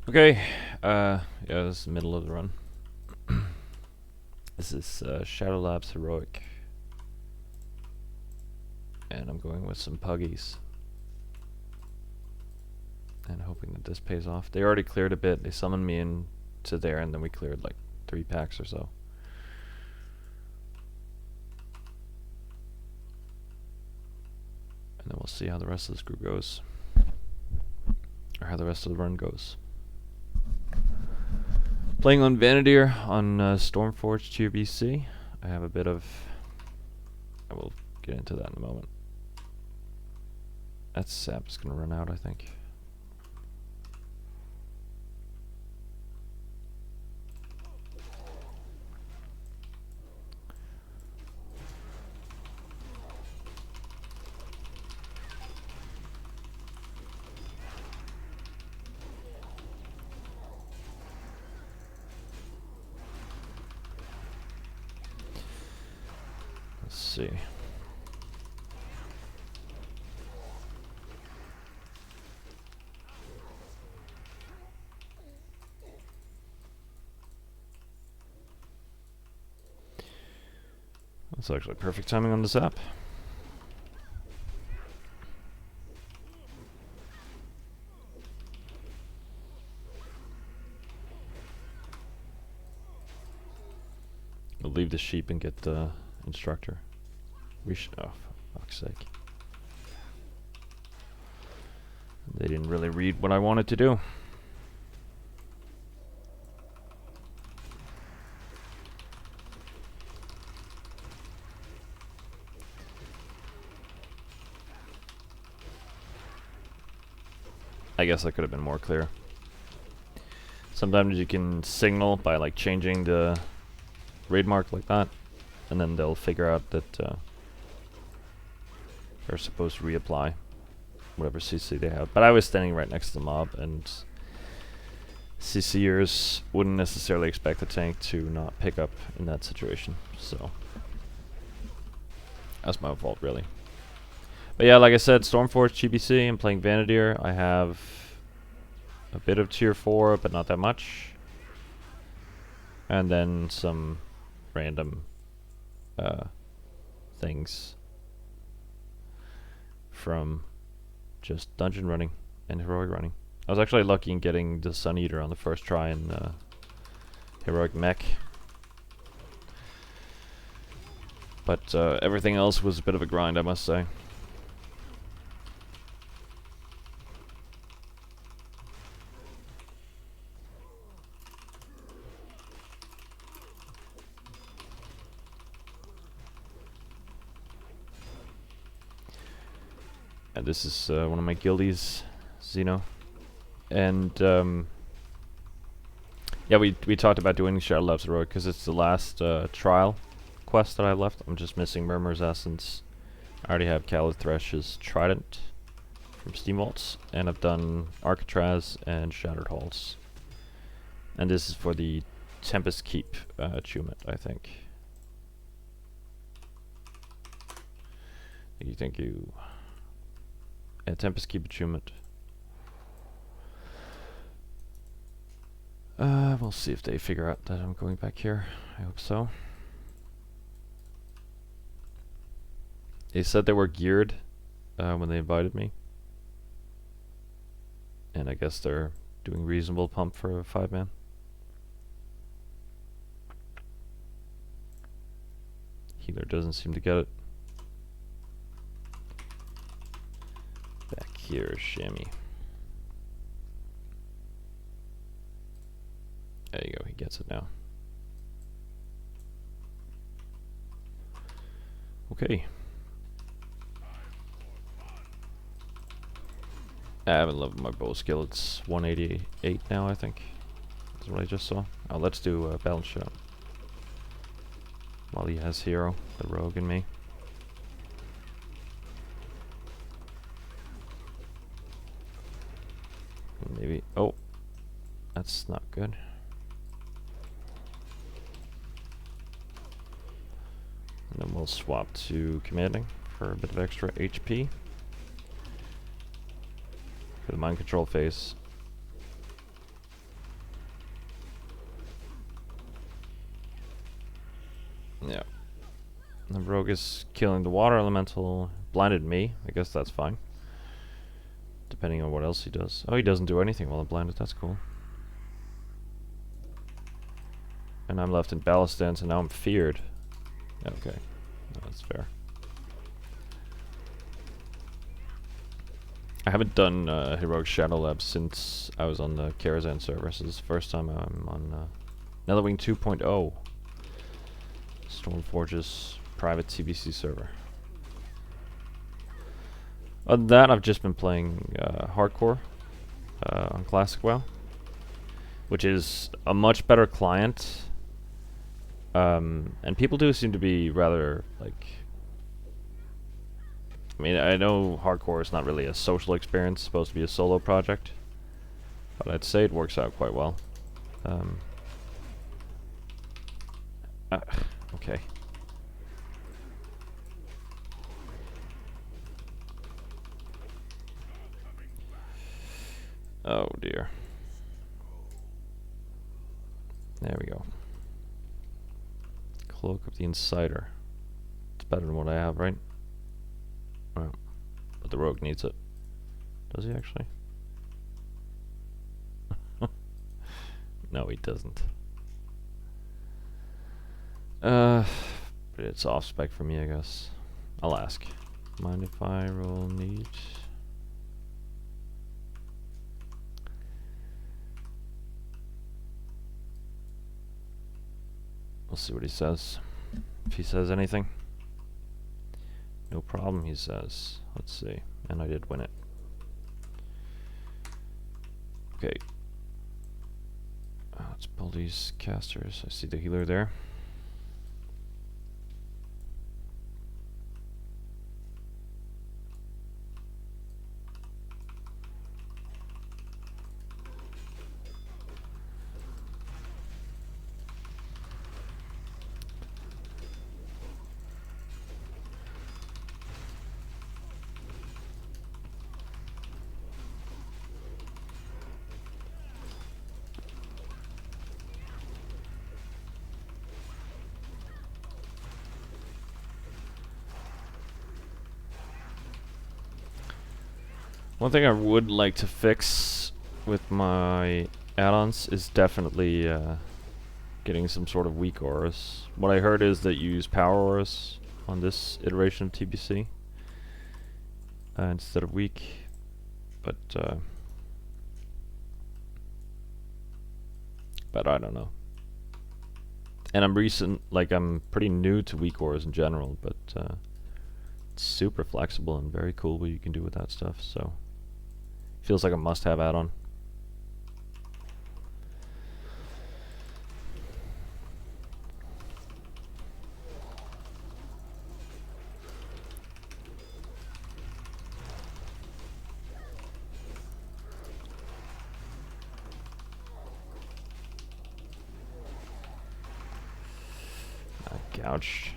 Okay, yeah, this is the middle of the run. This is Shadow Labs Heroic. And I'm going with some puggies. And hoping that this pays off. They already cleared a bit. They summoned me in to there, and then we cleared like 3 packs or so. And then we'll see how the rest of this group goes. Or how the rest of the run goes. Playing on Vanadier on Stormforge TBC. I have a bit of... I will get into that in a moment. That sap is going to run out, I think. Let's see. That's actually perfect timing on this app. We'll leave the sheep and get the instructor. We should. Oh, for fuck's sake. They didn't really read what I wanted to do. I guess I could have been more clear. Sometimes you can signal by like changing the raid mark like that, and then they'll figure out that they're supposed to reapply whatever CC they have. But I was standing right next to the mob, and CCers wouldn't necessarily expect the tank to not pick up in that situation, so that's my fault, really. But yeah, like I said, Stormforge TBC, I'm playing Vanadier. I have a bit of tier 4, but not that much. And then some random things from just dungeon running and heroic running. I was actually lucky in getting the Sun Eater on the first try in heroic mech. But everything else was a bit of a grind, I must say. And this is one of my guildies, Xeno. And yeah, we talked about doing Shadow Labs Heroic because it's the last trial quest that I left. I'm just missing Murmur's Essence. I already have Khaled Thresh's Trident from Steam Vaults, and I've done Arcatraz and Shattered Halls. And this is for the Tempest Keep achievement, I think. Thank you. Tempest Keep achievement. We'll see if they figure out that I'm going back here. I hope so. They said they were geared when they invited me. And I guess they're doing reasonable pump for a 5-man. Healer doesn't seem to get it. Back here, Shammy. There you go, he gets it now. Okay. I haven't loved my bow skill. It's 188 now, I think. That's what I just saw. Oh, let's do a balance shot. While he has hero, the rogue, and me. Maybe. Oh, that's not good. And then we'll swap to commanding for a bit of extra HP. For the mind control phase. The rogue is killing the water elemental. Blinded me. I guess that's fine. Depending on what else he does. Oh, he doesn't do anything while I'm blinded. That's cool. And I'm left in ballast stance, and now I'm feared. Okay. No, that's fair. I haven't done Heroic Shadow Lab since I was on the Karazhan server. So this is the first time I'm on Netherwing 2.0. Stormforge's private TBC server. Other than that, I've just been playing hardcore on Classic WoW, which is a much better client. And people do seem to be rather, like... I mean, I know hardcore is not really a social experience, it's supposed to be a solo project, but I'd say it works out quite well. Okay. Oh dear. There we go. Cloak of the Insider. It's better than what I have, right? Well, but the rogue needs it. Does he actually? No, he doesn't. But it's off spec for me, I guess. I'll ask. Mind if I roll need? We'll see what he says. If he says anything. No problem, he says. Let's see. And I did win it. Okay. Let's pull these casters. I see the healer there. One thing I would like to fix with my add-ons is definitely getting some sort of weak auras. What I heard is that you use power auras on this iteration of TBC instead of weak, but I don't know. And I'm pretty new to weak auras in general, but it's super flexible and very cool what you can do with that stuff, so feels like a must-have add-on. Gouged.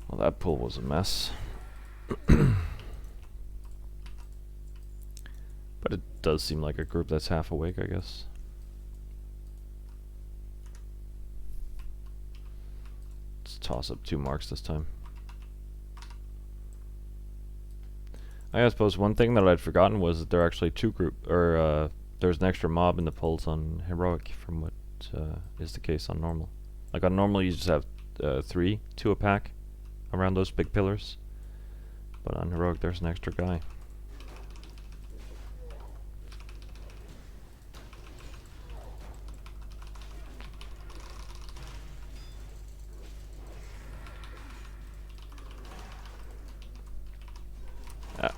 Well, that pull was a mess. But it does seem like a group that's half awake, I guess. Let's toss up 2 marks this time. I suppose one thing that I'd forgotten was that there are actually 2 there's an extra mob in the pulls on heroic from what is the case on normal. Like on normal you just have 3, 2 a pack around those big pillars, but on heroic there's an extra guy.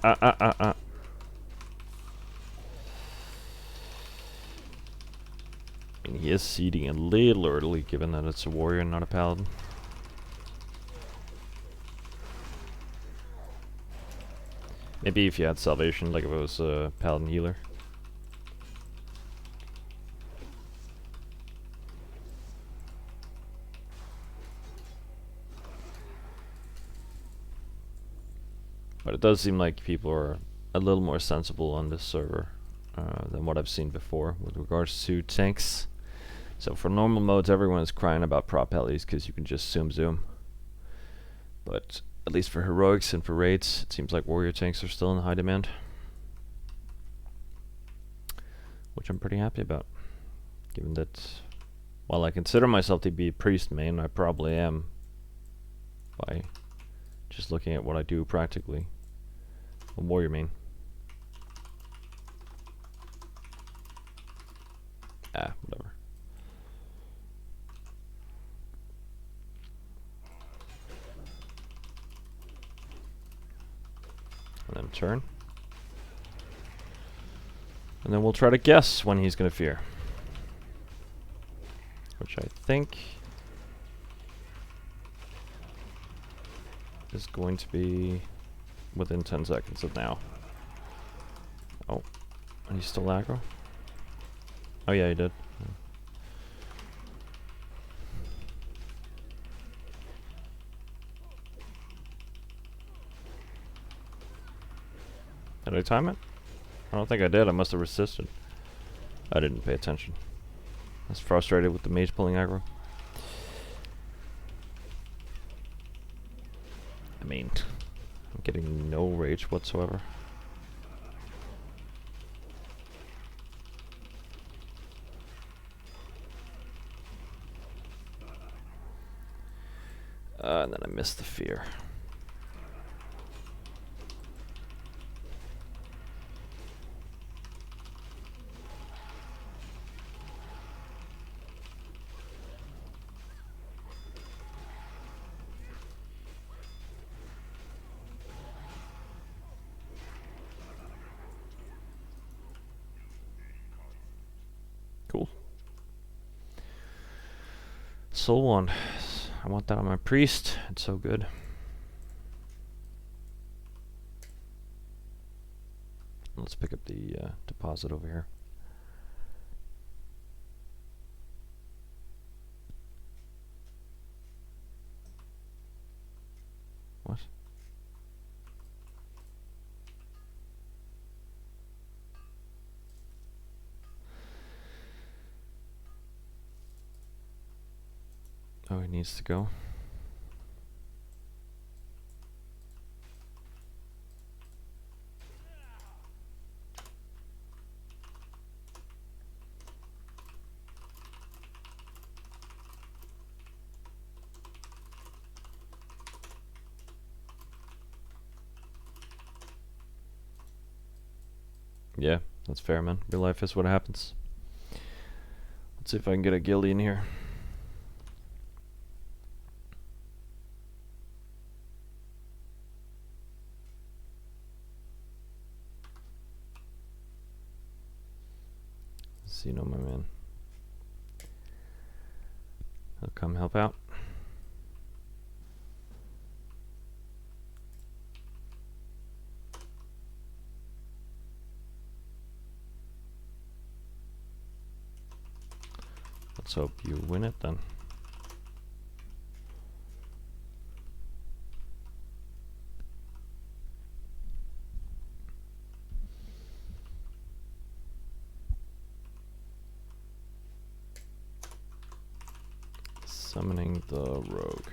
I mean, he is seeding a little early, given that it's a warrior and not a paladin. Maybe if you had salvation, like if it was a paladin healer. it does seem like people are a little more sensible on this server than what I've seen before with regards to tanks. So for normal modes, everyone is crying about prop helis because you can just zoom. But at least for heroics and for raids, it seems like warrior tanks are still in high demand, which I'm pretty happy about, given that while I consider myself to be a priest main, I probably am by just looking at what I do practically. A warrior main. Whatever. And then turn. And then we'll try to guess when he's going to fear. Which I think is going to be within 10 seconds of now. Oh, he's still aggro? Oh yeah, he did. Did I time it? I don't think I did. I must have resisted. I didn't pay attention. I was frustrated with the mage pulling aggro. I mean, I'm getting no rage whatsoever. And then I missed the fear. Cool. Soul one. I want that on my priest. It's so good. Let's pick up the deposit over here. What? Oh, he needs to go. Yeah, that's fair, man. Real life is what happens. Let's see if I can get a guildie in here. See, no, my man. He'll come help out. Let's hope you win it then. Summoning the rogue.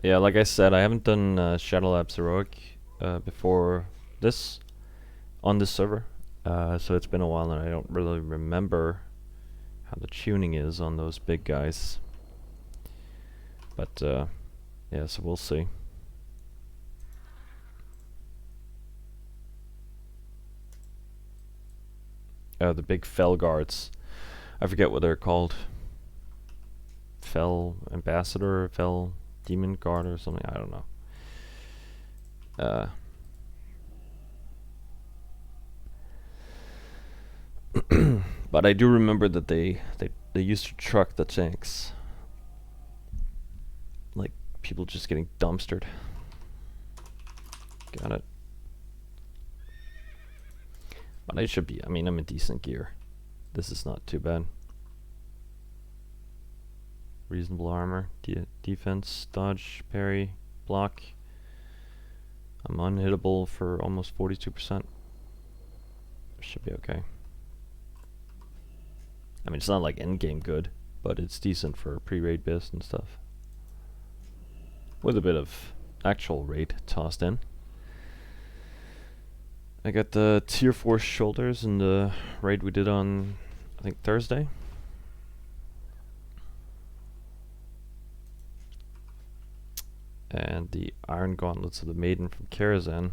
Yeah, like I said, I haven't done Shadow Labs Heroic before this on this server, so it's been a while and I don't really remember how the tuning is on those big guys. But yeah, so we'll see. The big Fel guards. I forget what they're called. Fel Ambassador, Fel Demon Guard or something, I don't know. But I do remember that they they used to truck the tanks. Like, people just getting dumpstered. Got it. But I should be, I mean, I'm in decent gear. This is not too bad. Reasonable armor, defense, dodge, parry, block. I'm unhittable for almost 42%. Should be okay. I mean, it's not like endgame good, but it's decent for pre-raid biz and stuff. With a bit of actual raid tossed in. I got the tier 4 shoulders in the raid we did on, I think, Thursday. And the iron gauntlets of the maiden from Karazhan.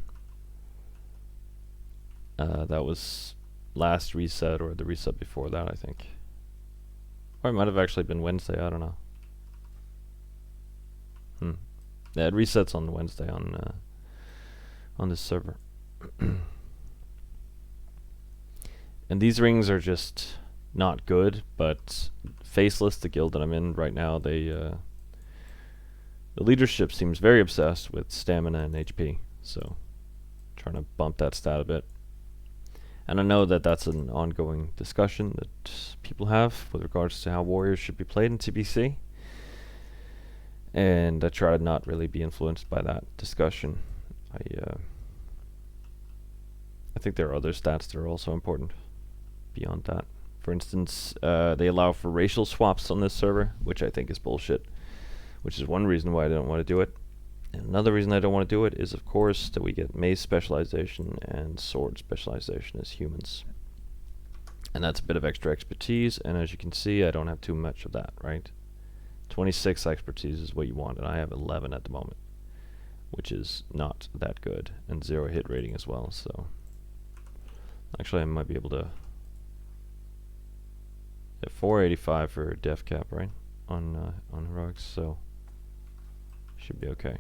That was last reset, or the reset before that, I think. Or it might have actually been Wednesday, I don't know. Yeah, it resets on Wednesday on this server. And these rings are just not good, but Faceless, the guild that I'm in right now, they the leadership seems very obsessed with stamina and HP, so trying to bump that stat a bit. And I know that that's an ongoing discussion that people have with regards to how warriors should be played in TBC. And I try to not really be influenced by that discussion. I think there are other stats that are also important beyond that. For instance, they allow for racial swaps on this server, which I think is bullshit. Which is one reason why I don't want to do it. And another reason I don't want to do it is, of course, that we get mace specialization and sword specialization as humans. And that's a bit of extra expertise, and as you can see, I don't have too much of that, right? 26 expertise is what you want, and I have 11 at the moment, which is not that good, and 0 hit rating as well, so... Actually, I might be able to... Get 485 for def cap, right? On heroics, so... Should be okay.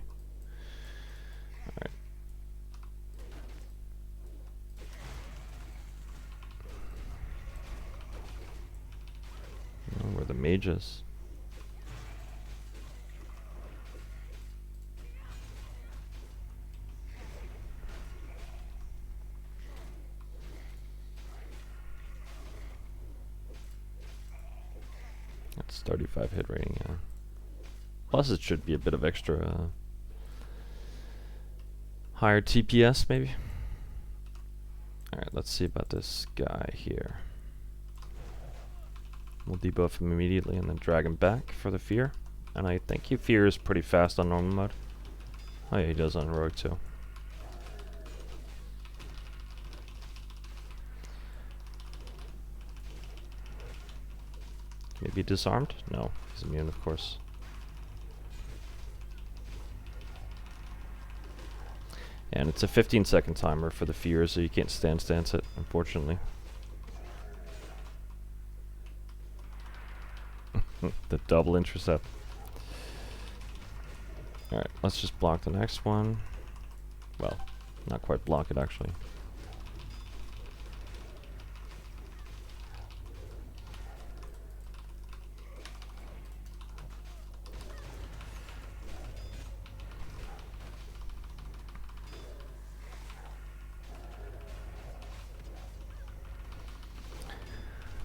Alright. Where the mages. That's 35 hit rating, yeah. Plus it should be a bit of extra higher TPS maybe. Alright, let's see about this guy here. We'll debuff him immediately and then drag him back for the fear. And I think he fears pretty fast on normal mode. Oh yeah, he does on heroic too. Maybe disarmed? No, he's immune of course. And it's a 15-second timer for the fear, so you can't stance it, unfortunately. The double intercept. Alright, let's just block the next one. Well, not quite block it actually.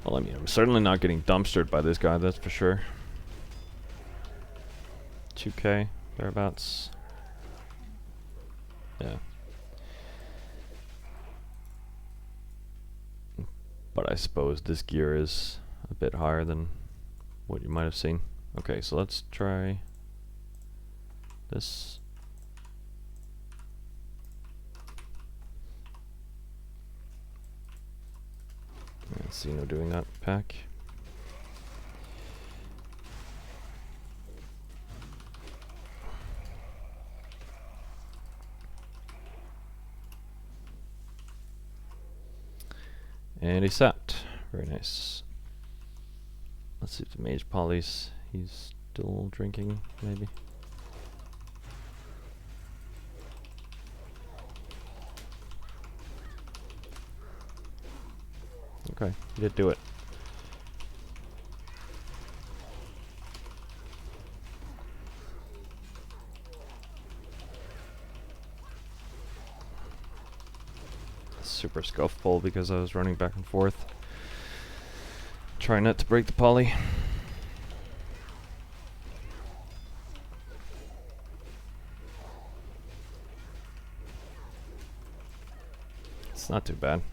Well, I mean, I'm certainly not getting dumpstered by this guy, that's for sure. 2k, thereabouts. Yeah. But I suppose this gear is a bit higher than what you might have seen. Okay, so let's try this. Let's see, no doing that pack. And he's set. Very nice. Let's see if the mage polys, he's still drinking, maybe. Okay, he did do it. super scuff pull because I was running back and forth. Trying not to break the poly. It's not too bad.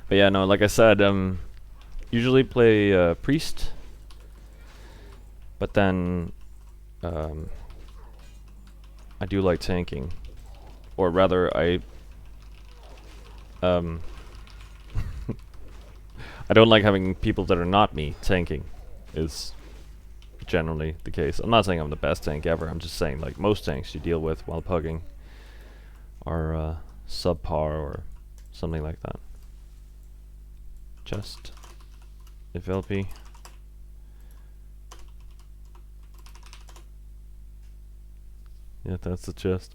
But yeah, no, like I said, usually play priest, but then I do like tanking, or rather, I don't like having people that are not me tanking. Is generally the case. I'm not saying I'm the best tank ever. I'm just saying like most tanks you deal with while pugging are subpar or something like that. Just if LP. Yeah, that's the chest.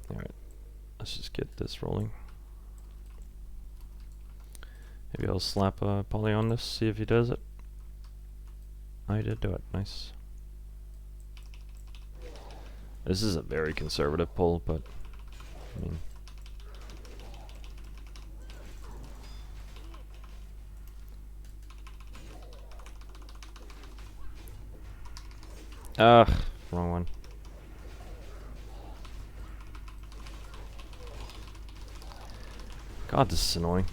Alright, let's just get this rolling. Maybe I'll slap a poly on this, see if he does it. I did do it, nice. This is a very conservative pull, but I mean, wrong one. God, this is annoying.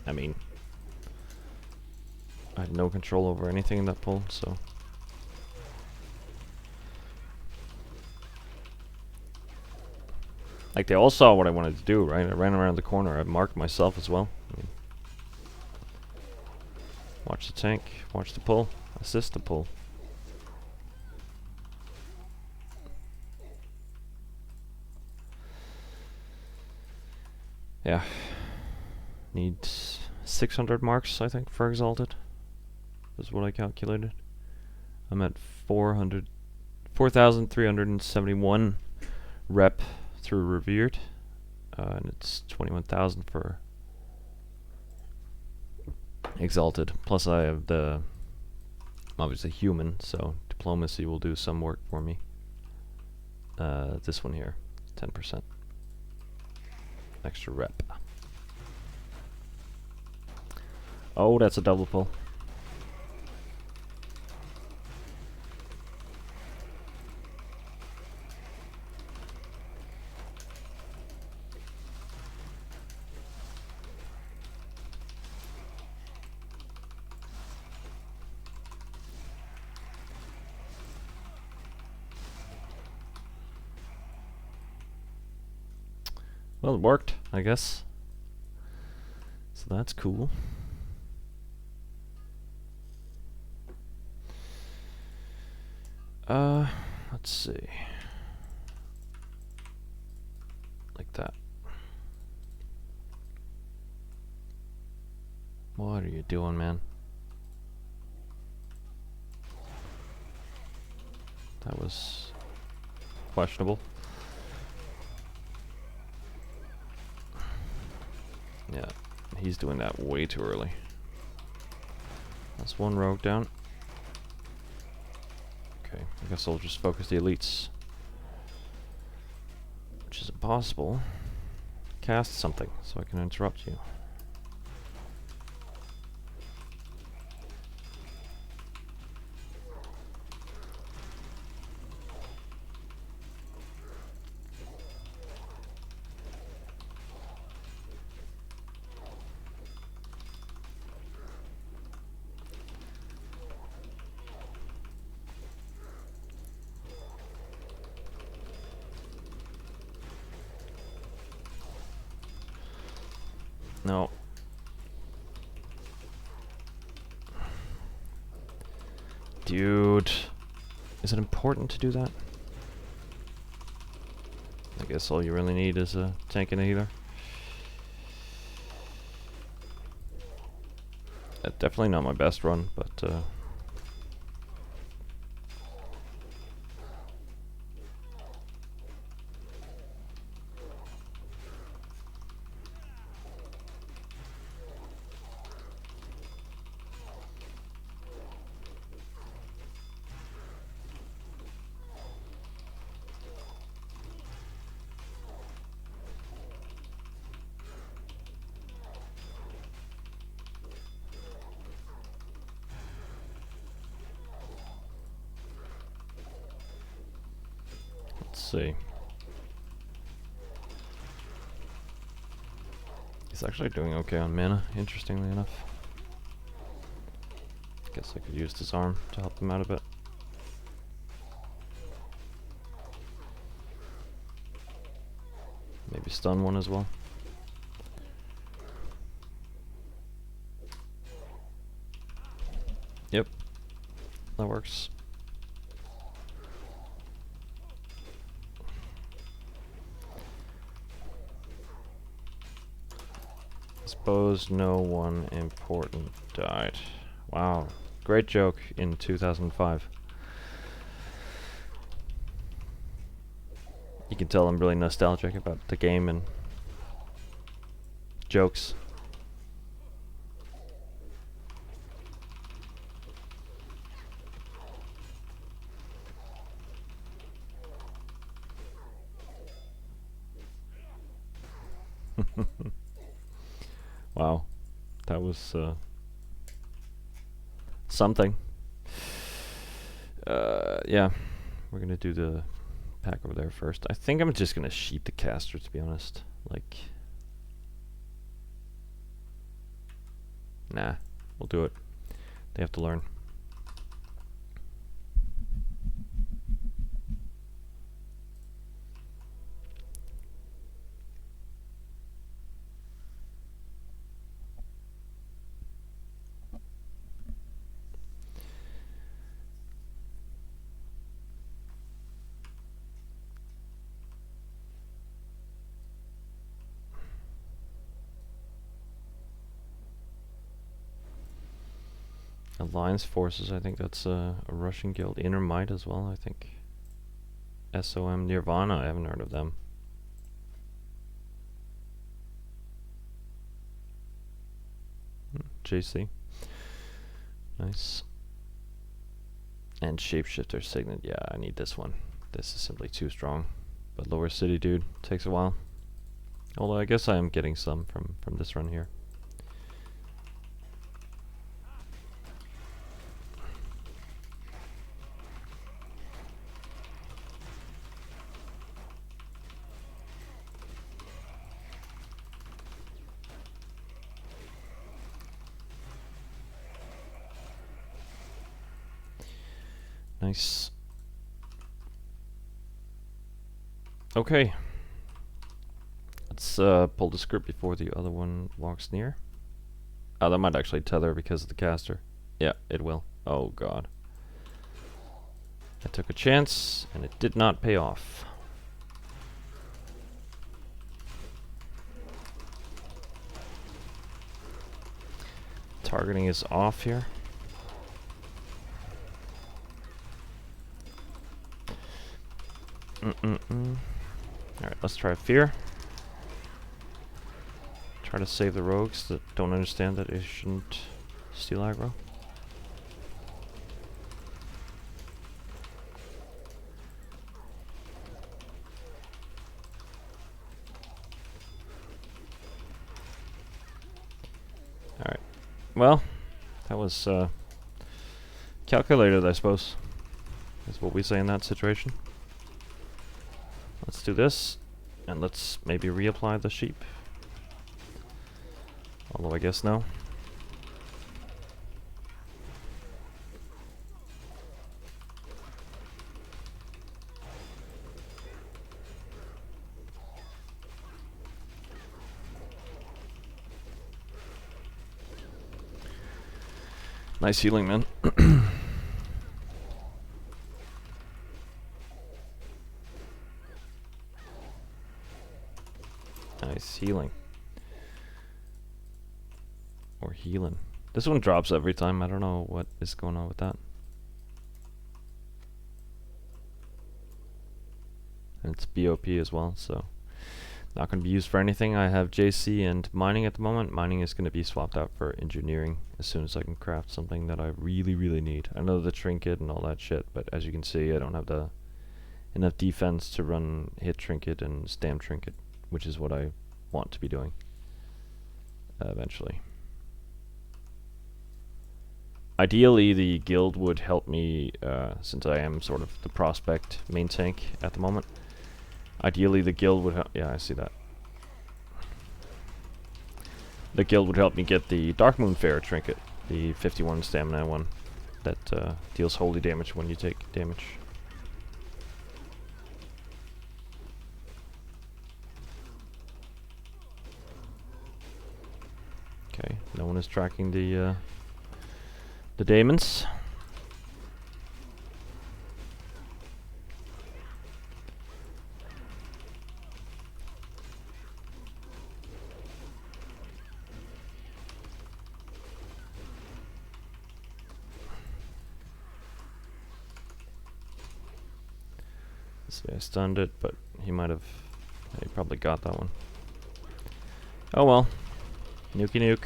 I mean, I had no control over anything in that pull, so. Like, they all saw what I wanted to do, right? I ran around the corner, I marked myself as well. I mean, watch the tank, watch the pull, assist the pull. Yeah. Need 600 marks, I think, for Exalted. Is what I calculated. I'm at 4,371 rep through Revered. And it's 21,000 for Exalted. Plus I have the, I'm obviously human, so Diplomacy will do some work for me. This one here, 10%. Extra rep. Oh, that's a double pull. Well, it worked, I guess. So that's cool. Let's see. Like that. What are you doing, man? That was questionable. Yeah, he's doing that way too early. That's one rogue down. Okay, I guess I'll just focus the elites. Which is impossible. Cast something so I can interrupt you. No. Dude. Is it important to do that? I guess all you really need is a tank and a healer. Definitely not my best run, but let's see. He's actually doing okay on mana, interestingly enough. Guess I could use disarm to help him out a bit. Maybe stun one as well. Yep, that works. Suppose no one important died. Wow, great joke in 2005. You can tell I'm really nostalgic about the game and jokes. Wow, that was something. Yeah, we're gonna do the pack over there first. I think I'm just gonna sheet the caster, to be honest. Like, nah, we'll do it. They have to learn. Alliance Forces, I think that's a Russian guild. Inner Might as well, I think. SOM Nirvana, I haven't heard of them. JC. Nice. And Shapeshifter Signet, yeah, I need this one. This is simply too strong. But Lower City, dude, takes a while. Although I guess I am getting some from this run here. Nice. Okay. Let's pull the script before the other one walks near. Oh, that might actually tether because of the caster. Yeah, it will. Oh god. I took a chance, and it did not pay off. Targeting is off here. Alright, let's try Fear. Try to save the rogues that don't understand that it shouldn't steal aggro. Alright. Well, that was calculated, I suppose. Is what we say in that situation. Let's do this, and let's maybe reapply the sheep. Although I guess no. Nice healing, man. healing. Or healing. This one drops every time. I don't know what is going on with that. And it's BOP as well, so not going to be used for anything. I have JC and mining at the moment. Mining is going to be swapped out for engineering as soon as I can craft something that I really, really need. I know the trinket and all that shit, but as you can see, I don't have the enough defense to run hit trinket and stam trinket, which is what I want to be doing eventually. Ideally, the guild would help me, since I am sort of the prospect main tank at the moment. Ideally, the guild would help. Yeah, I see that. The guild would help me get the Dark Moon Fair trinket, the 51 stamina one, that deals holy damage when you take damage. Okay, no one is tracking the daemons. See, I stunned it, but he might have. He probably got that one. Oh well. Nukey nuke.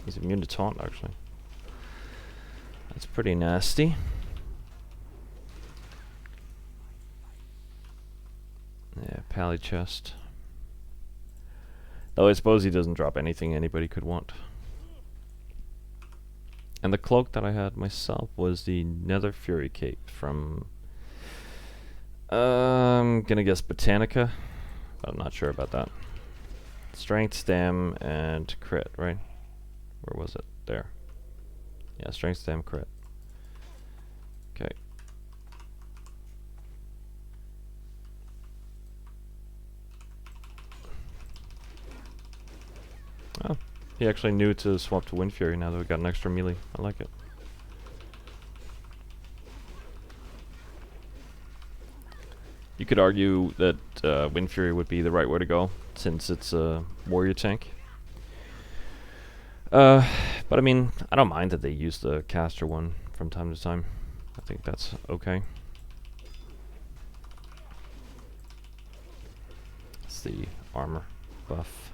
He's immune to taunt, actually. That's pretty nasty. Yeah, pally chest. Though I suppose he doesn't drop anything anybody could want. And the cloak that I had myself was the Nether Fury cape from I'm gonna guess Botanica, but I'm not sure about that. Strength, stam, and crit, right? Where was it? There. Yeah, strength, stam, crit. Okay. Oh, he actually knew to swap to Wind Fury now that we got an extra melee. I like it. You could argue that Wind Fury would be the right way to go, since it's a warrior tank. But I mean, I don't mind that they use the caster one from time to time. I think that's okay. It's the armor buff.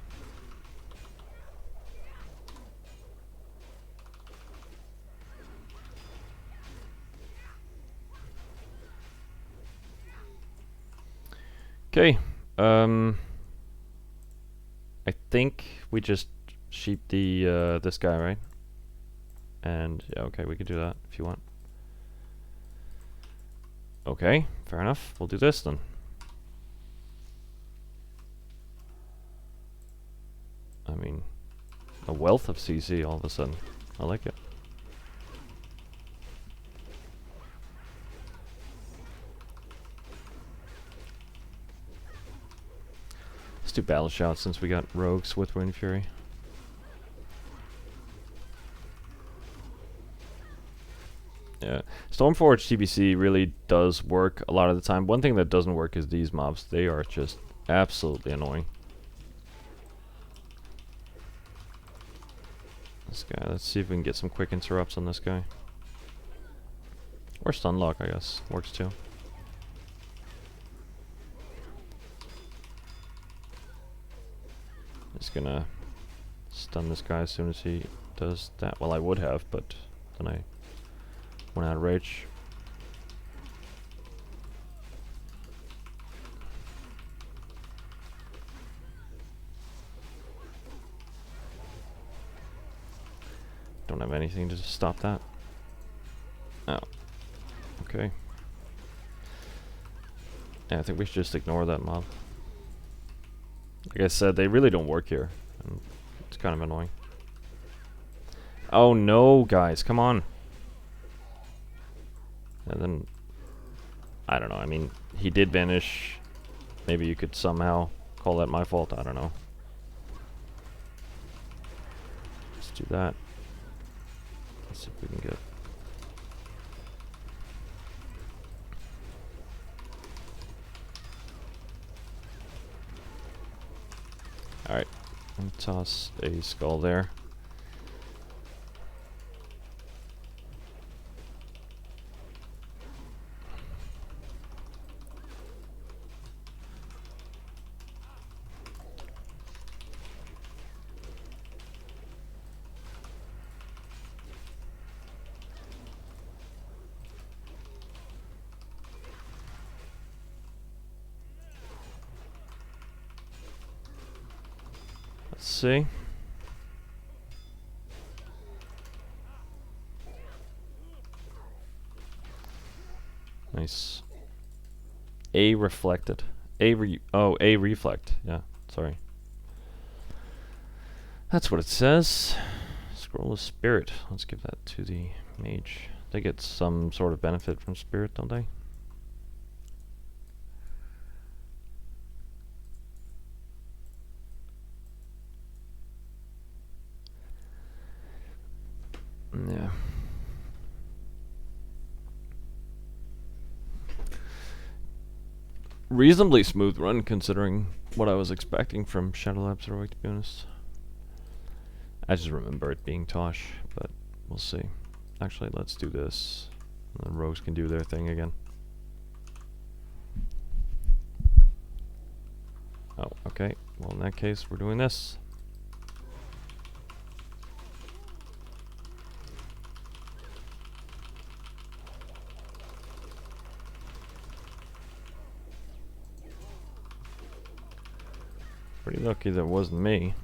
Okay, I think we just sheep the this guy, right? And yeah, okay, we could do that if you want. Okay, fair enough. We'll do this then. I mean, a wealth of CC all of a sudden. I like it. Let's do battle shout since we got rogues with Wind Fury. Yeah, Stormforge TBC really does work a lot of the time. One thing that doesn't work is these mobs. They are just absolutely annoying. This guy, let's see if we can get some quick interrupts on this guy. Or stun lock, I guess, works too. Just gonna stun this guy as soon as he does that. Well, I would have, but then I went out of rage. Don't have anything to stop that. Oh. Okay. Yeah, I think we should just ignore that mob. Like I said, they really don't work here. And it's kind of annoying. Oh no, guys, come on. And then, I don't know, I mean, he did vanish. Maybe you could somehow call that my fault, I don't know. Let's do that. Let's see if we can get... And toss a skull there. Let's see. Nice. A reflected. A reflect. Yeah, sorry. That's what it says. Scroll of Spirit. Let's give that to the mage. They get some sort of benefit from spirit, don't they? Yeah. Reasonably smooth run considering what I was expecting from Shadow Labs Heroic, to be honest. I just remember it being Tosh, but we'll see. Actually, let's do this. And the rogues can do their thing again. Oh, okay. Well, in that case, we're doing this. Pretty lucky that wasn't me.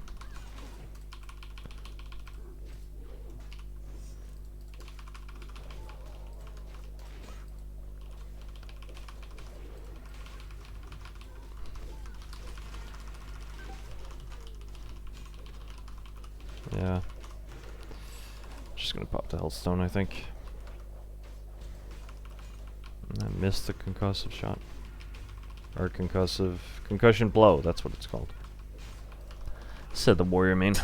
Yeah. Just gonna pop the Healthstone, I think. And I missed the concussive shot. Or concussion blow, that's what it's called. Said the warrior main.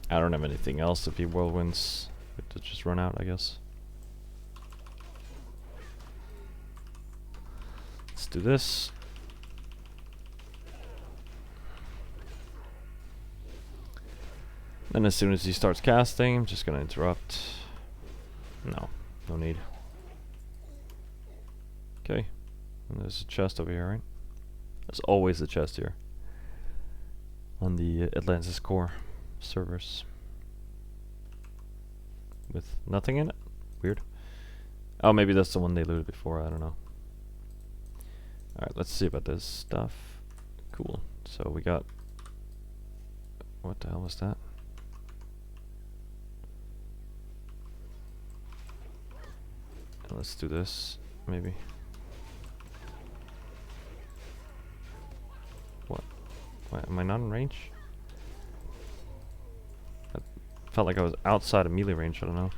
I don't have anything else if he whirlwinds. It to just run out, I guess. Let's do this. Then as soon as he starts casting, I'm just gonna interrupt. No need. Okay. And there's a chest over here, right? There's always a chest here. On the Atlantis core servers. With nothing in it? Weird. Oh, maybe that's the one they looted before, I don't know. Alright, let's see about this stuff. Cool. So we got... What the hell was that? Let's do this, maybe. What? Why, am I not in range? I felt like I was outside of melee range, I don't know.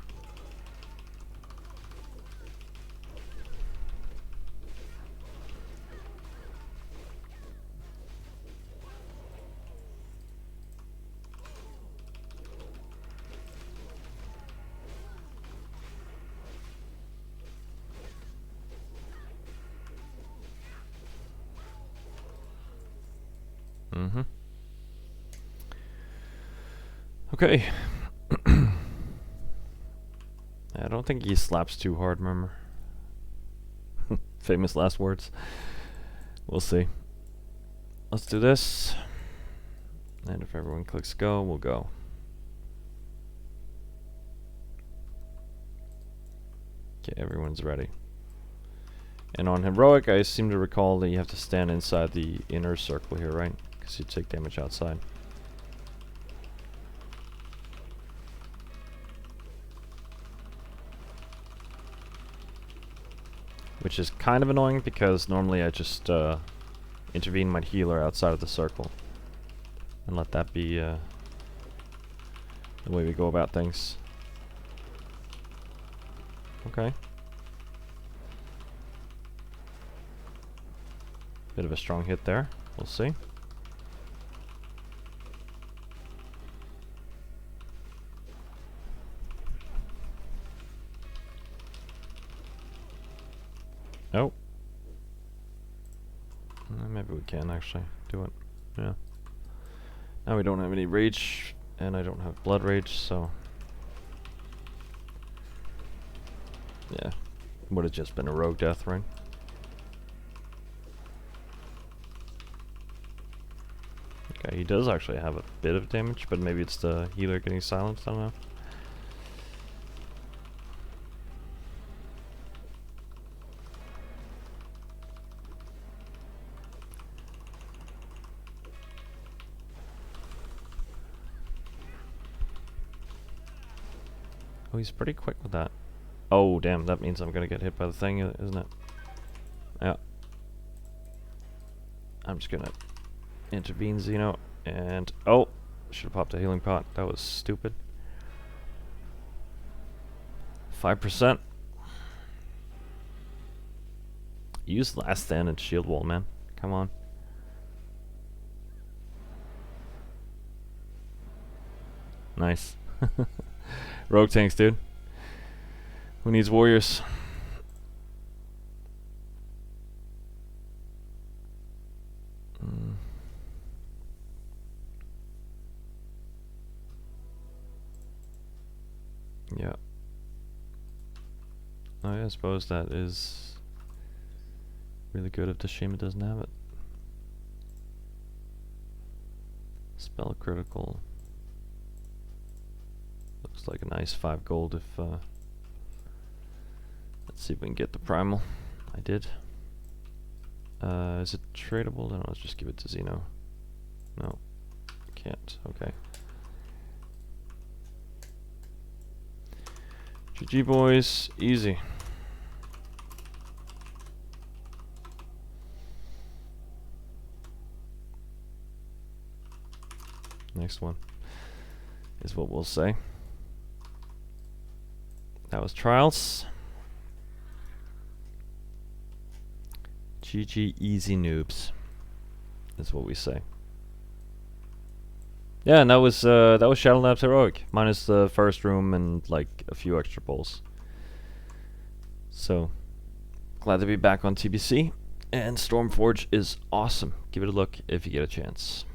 Mm-hmm. Okay. I don't think he slaps too hard, remember? Famous last words. We'll see. Let's do this. And if everyone clicks go, we'll go. Okay, everyone's ready. And on Heroic, I seem to recall that you have to stand inside the inner circle here, right? Because you take damage outside. Which is kind of annoying because normally I just intervene my healer outside of the circle. And let that be the way we go about things. Okay. Bit of a strong hit there. We'll see. Oh. Maybe we can actually do it. Yeah. Now we don't have any rage, and I don't have blood rage, so... yeah. Would have just been a rogue death, right? Okay, he does actually have a bit of damage, but maybe it's the healer getting silenced, I don't know. Oh, he's pretty quick with that. Oh, damn, that means I'm gonna get hit by the thing, isn't it? Yeah. I'm just gonna intervene Xeno, and... oh! Should have popped a healing pot. That was stupid. 5%. Use last stand and shield wall, man. Come on. Nice. Rogue tanks, dude. Who needs warriors? Yeah. Oh yeah, I suppose that is really good if Tashima doesn't have it. Spell critical. Looks like a nice 5 gold if let's see if we can get the primal. I did. Is it tradable? No, let's just give it to Xeno. No. Can't. Okay. GG boys, easy. Next one is what we'll say. That was trials. GG easy noobs is what we say. Yeah, and that was Shadow Labs Heroic, minus the first room and like a few extra bowls. So glad to be back on TBC, and Stormforge is awesome. Give it a look if you get a chance.